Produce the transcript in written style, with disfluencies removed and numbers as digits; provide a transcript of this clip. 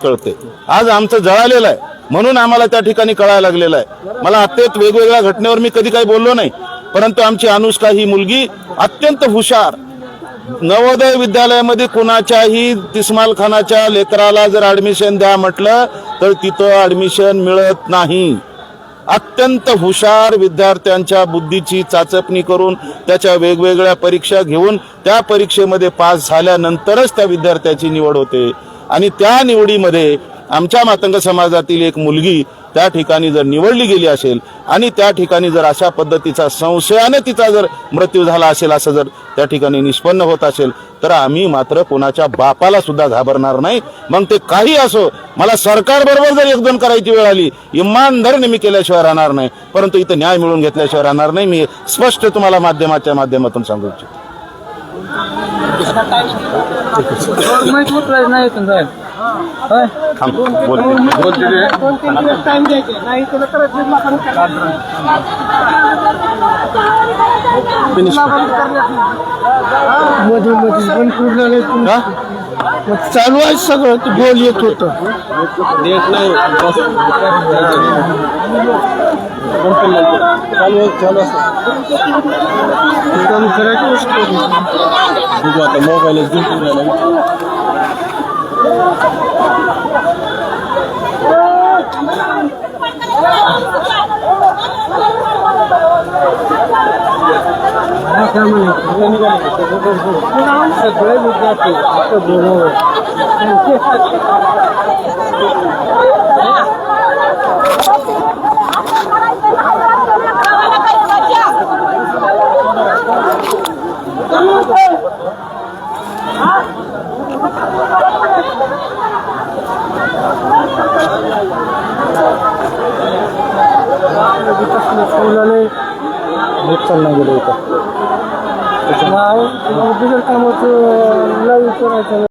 कळते। आज आमचं जळालेलं आहे म्हणून आम्हाला त्या ठिकाणी कळायला लागलेलं आहे। मला अत्यंत वेगवेगळ्या घटनेवर मी कधी काही बोललो नाही, परंतु आमची अनुष्का ही मुलगी अत्यंत हुशार, नवोदय विद्यालयामध्ये कुणाच्याही तिस्माल खानाच्या लेकराला जर ऍडमिशन द्या म्हटलं तर तिथं ऍडमिशन मिळत नाही। अत्यंत हुशार विद्यार्थ्यांच्या बुद्धीची चाचपणी करून त्याच्या वेगवेगळ्या परीक्षा घेऊन त्या परीक्षेमध्ये पास झाल्यानंतरच त्या विद्यार्थ्याची निवड होते आणि त्या निवडीमध्ये आमच्या मातंग समाजातील एक मुलगी त्या ठिकाणी जर निवडली गेली असेल आणि त्या ठिकाणी जर अशा पद्धतीचा संशयाने तिचा जर मृत्यू झाला असेल असं जर त्या ठिकाणी निष्पन्न होत असेल तर आम्ही मात्र कोणाच्या बापाला सुद्धा घाबरणार नाही। मग ते काही असो, मला सरकार बरोबर जर एकदम करायची वेळ आली इमानदारीने मी केल्याशिवाय राहणार नाही, परंतु इथं न्याय मिळवून घेतल्याशिवाय राहणार नाही। मी स्पष्ट तुम्हाला माध्यमाच्या माध्यमातून सांगू इच्छितो। चालू आहे सगळं, ते बोल येत होत मोबाईल सगळे विद्यार्थी चालला गेलो होता बिगर कामाचं लाईव्ह करायचं।